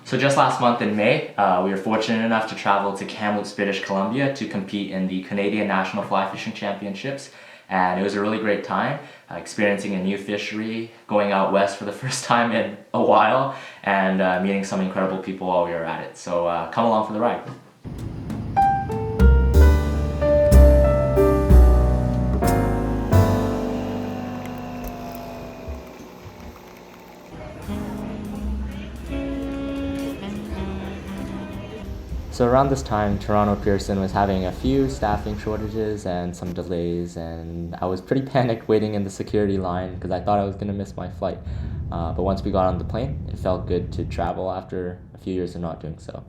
So just last month in May, we were fortunate enough to travel to Kamloops, British Columbia to compete in the Canadian National Fly Fishing Championships. And it was a really great time, experiencing a new fishery, going out west for the first time in a while, and meeting some incredible people while we were at it. So come along for the ride. So around this time, Toronto Pearson was having a few staffing shortages and some delays, and I was pretty panicked waiting in the security line because I thought I was going to miss my flight. But once we got on the plane, it felt good to travel after a few years of not doing so.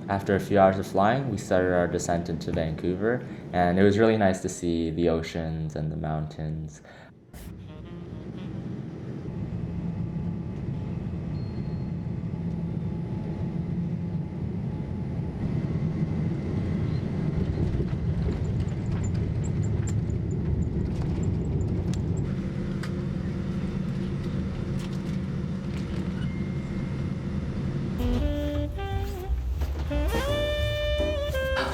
After a few hours of flying, we started our descent into Vancouver, and it was really nice to see the oceans and the mountains.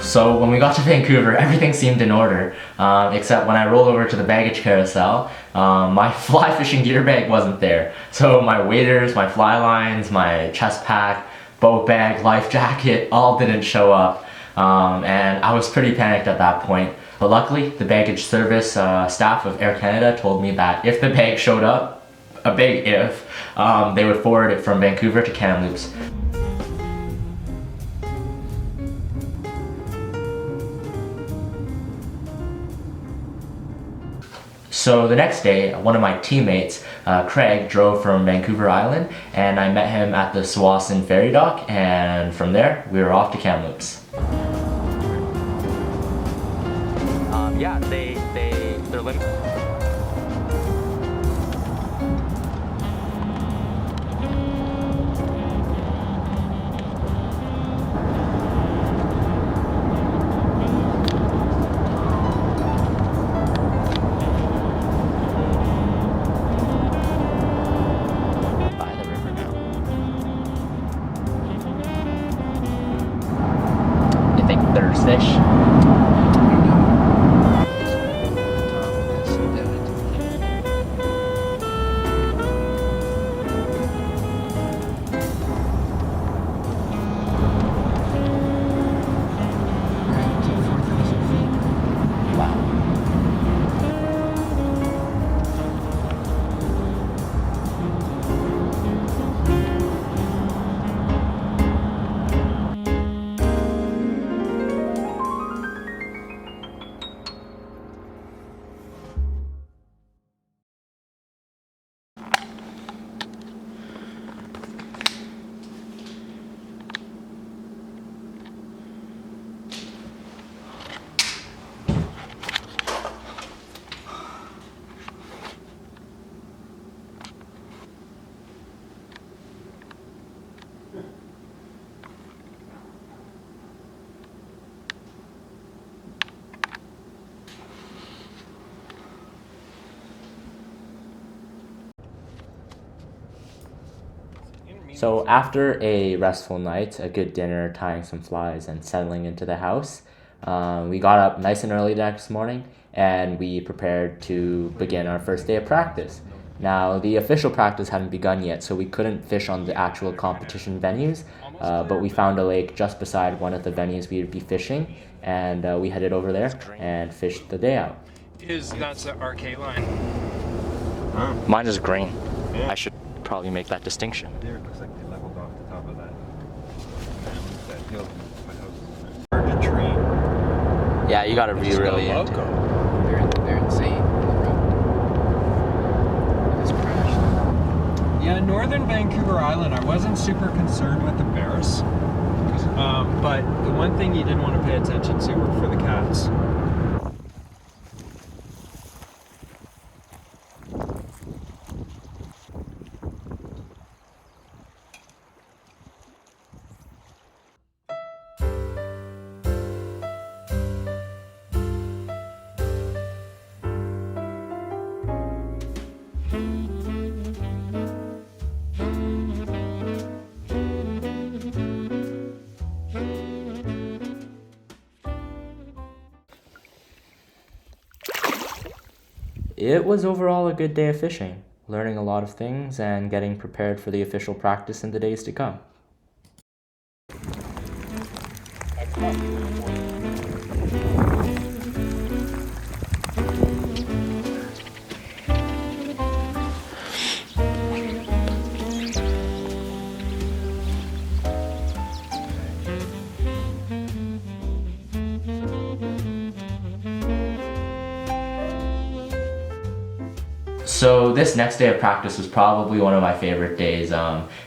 So when we got to Vancouver, everything seemed in order, except when I rolled over to the baggage carousel, my fly fishing gear bag wasn't there. So my waders, my fly lines, my chest pack, boat bag, life jacket, all didn't show up. And I was pretty panicked at that point. But luckily, the baggage service staff of Air Canada told me that if the bag showed up, a big if, they would forward it from Vancouver to Kamloops. So the next day, one of my teammates, Craig, drove from Vancouver Island, and I met him at the Tsawwassen ferry dock, and from there, we were off to Kamloops. Yeah, they're limited. There's fish. So after a restful night, a good dinner, tying some flies, and settling into the house, we got up nice and early the next morning, and we prepared to begin our first day of practice. Now, the official practice hadn't begun yet, so we couldn't fish on the actual competition venues, but we found a lake just beside one of the venues we would be fishing, and we headed over there and fished the day out. That's the RK line. Huh? Mine is green. Yeah. I should probably make that distinction. There, it looks like they leveled off the top of that. That hill. My house. Large tree. Yeah, you gotta be really into it. They're insane on the road. It just crashed. Yeah, northern Vancouver Island, I wasn't super concerned with the bears. But the one thing you didn't want to pay attention to were for the cats. it was overall a good day of fishing, learning a lot of things and getting prepared for the official practice in the days to come. So this next day of practice was probably one of my favorite days,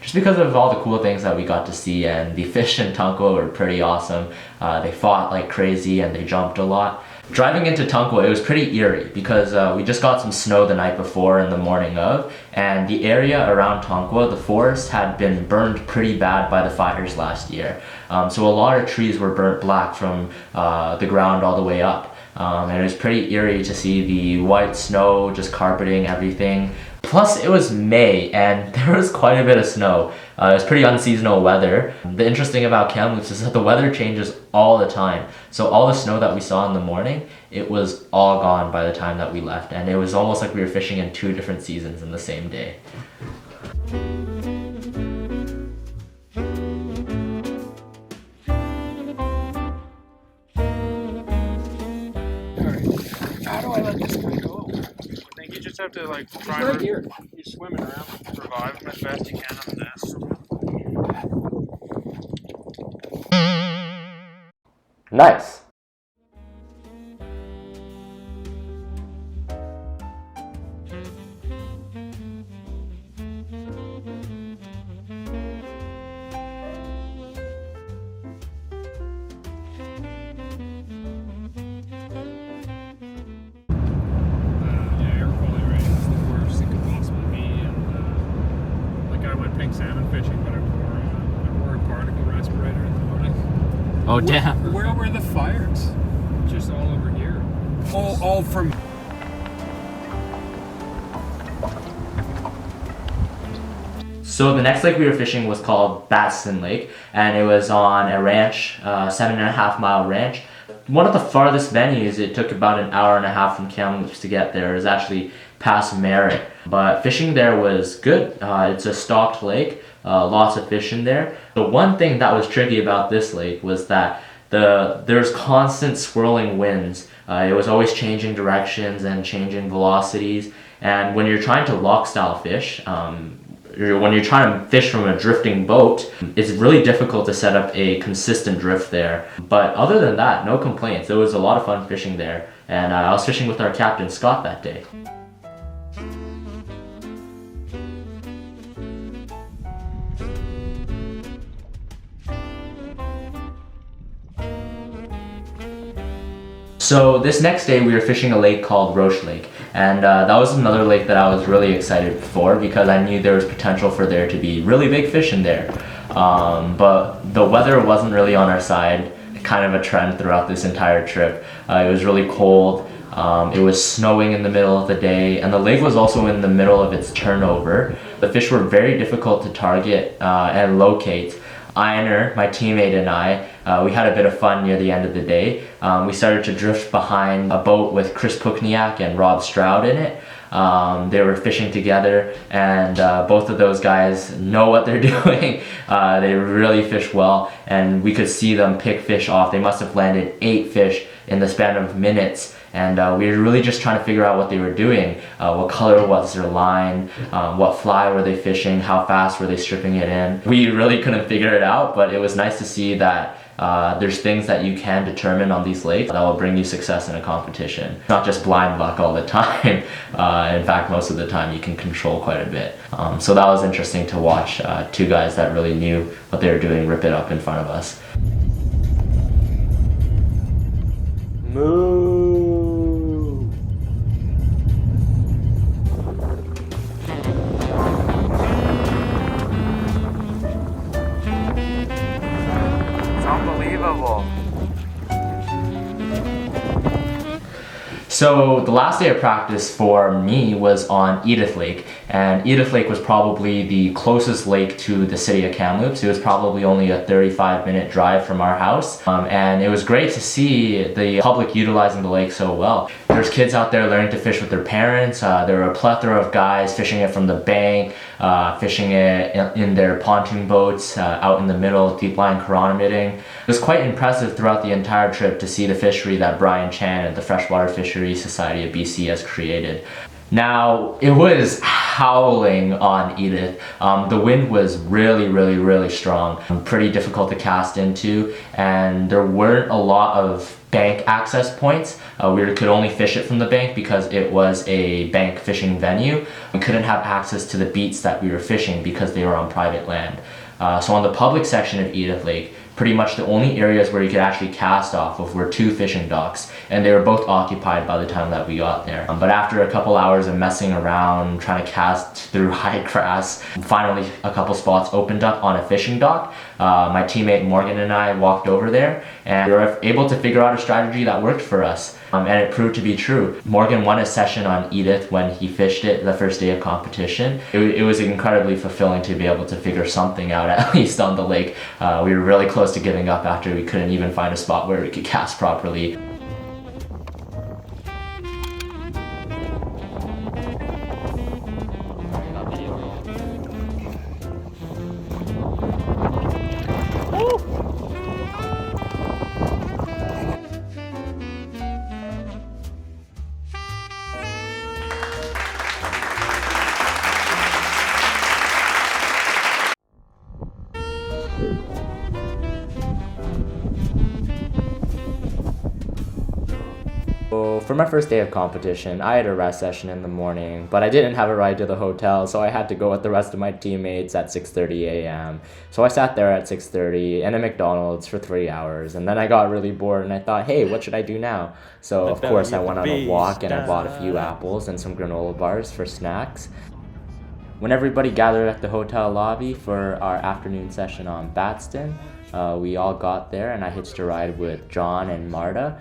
just because of all the cool things that we got to see, and the fish in Tunkwa were pretty awesome. They fought like crazy and they jumped a lot. Driving into Tunkwa, it was pretty eerie because we just got some snow the night before and the morning of, and the area around Tunkwa, the forest, had been burned pretty bad by the fires last year. So a lot of trees were burnt black from the ground all the way up. And it was pretty eerie to see the white snow just carpeting everything. Plus it was May and there was quite a bit of snow. It was pretty unseasonal weather. The interesting about Kamloops is that the weather changes all the time. So all the snow that we saw in the morning, it was all gone by the time that we left. And it was almost like we were fishing in 2 different seasons in the same day. How do I let this guy go? I think you just have to like try Right here. You're swimming around, revive him as best you can on this. Nice! Air quality rating is the worst it could possibly be, and like I went pink salmon fishing, but I wore a particle respirator in the morning. Oh damn! Where were the fires? Just all over here. All from. So the next lake we were fishing was called Batson Lake, and it was on a ranch, 7.5 mile ranch. One of the farthest venues, it took about an hour and a half from Kamloops to get there. It was actually past Merritt, but fishing there was good. It's a stocked lake, lots of fish in there. The one thing that was tricky about this lake was that there's constant swirling winds. It was always changing directions and changing velocities, and when you're trying to lock style fish, when you're trying to fish from a drifting boat, it's really difficult to set up a consistent drift there. But other than that, no complaints. It was a lot of fun fishing there, and I was fishing with our captain Scott that day. So this next day we were fishing a lake called Roche Lake, and that was another lake that I was really excited for because I knew there was potential for there to be really big fish in there. But the weather wasn't really on our side, kind of a trend throughout this entire trip. It was really cold, it was snowing in the middle of the day, and the lake was also in the middle of its turnover. The fish were very difficult to target and locate. Einer, my teammate, and I, we had a bit of fun near the end of the day. We started to drift behind a boat with Chris Pukniak and Rob Stroud in it. They were fishing together, and both of those guys know what they're doing. They really fish well, and we could see them pick fish off. They must have landed 8 fish in the span of minutes, and we were really just trying to figure out what they were doing. What color was their line, what fly were they fishing, how fast were they stripping it in. We really couldn't figure it out, but it was nice to see that there's things that you can determine on these lakes that will bring you success in a competition. It's not just blind luck all the time. In fact, most of the time you can control quite a bit. So that was interesting to watch 2 guys that really knew what they were doing rip it up in front of us. Moo! Unbelievable. So the last day of practice for me was on Edith Lake, And Edith Lake was probably the closest lake to the city of Kamloops. It was probably only a 35-minute drive from our house. And it was great to see the public utilizing the lake so well. There's kids out there learning to fish with their parents. There were a plethora of guys fishing it from the bank, fishing it in their pontoon boats, out in the middle, deep line chironomidding. It was quite impressive throughout the entire trip to see the fishery that Brian Chan and the Freshwater Fisheries Society of BC has created. Now, it was howling on Edith. The wind was really strong, pretty difficult to cast into, and there weren't a lot of bank access points. We could only fish it from the bank because it was a bank fishing venue. We couldn't have access to the beats that we were fishing because they were on private land. So on the public section of Edith Lake, pretty much the only areas where you could actually cast off of were 2 fishing docks, and they were both occupied by the time that we got there. But after a couple hours of messing around, trying to cast through high grass, finally a couple spots opened up on a fishing dock. My teammate Morgan and I walked over there, and we were able to figure out a strategy that worked for us. And it proved to be true. Morgan won a session on Edith when he fished it the first day of competition. It was incredibly fulfilling to be able to figure something out, at least on the lake. We were really close to giving up after we couldn't even find a spot where we could cast properly. So for my first day of competition, I had a rest session in the morning, but I didn't have a ride to the hotel, so I had to go with the rest of my teammates at 6:30 a.m. So I sat there at 6:30 in a McDonald's for 3 hours, and then I got really bored and I thought, hey, what should I do now? So of course I went on a walk and I bought a few apples and some granola bars for snacks. When everybody gathered at the hotel lobby for our afternoon session on Batston, we all got there and I hitched a ride with John and Marta,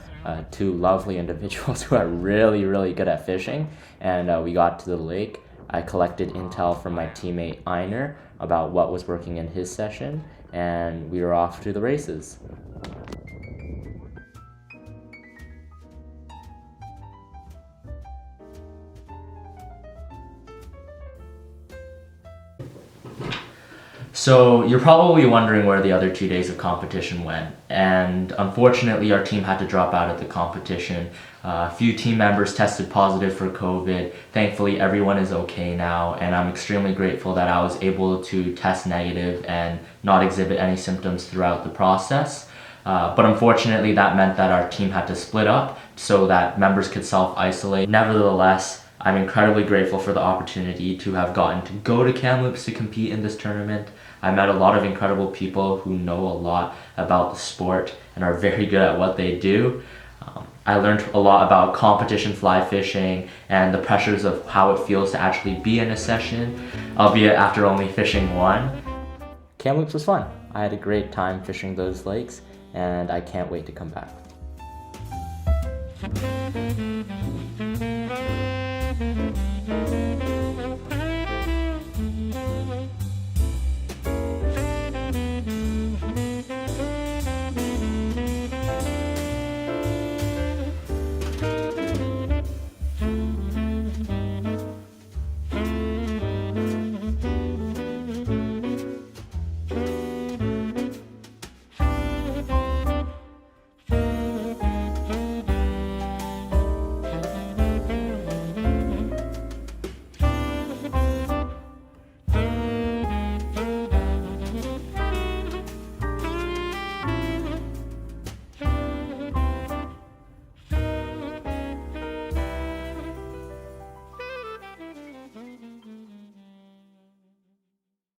2 lovely individuals who are really good at fishing, and we got to the lake. I collected intel from my teammate Einer about what was working in his session, and we were off to the races. So you're probably wondering where the other 2 days of competition went, and unfortunately our team had to drop out of the competition. A few team members tested positive for COVID. Thankfully everyone is okay now, and I'm extremely grateful that I was able to test negative and not exhibit any symptoms throughout the process. But unfortunately that meant that our team had to split up so that members could self-isolate. Nevertheless, I'm incredibly grateful for the opportunity to have gotten to go to Kamloops to compete in this tournament. I met a lot of incredible people who know a lot about the sport and are very good at what they do. I learned a lot about competition fly fishing and the pressures of how it feels to actually be in a session, albeit after only fishing 1. Kamloops was fun. I had a great time fishing those lakes, and I can't wait to come back.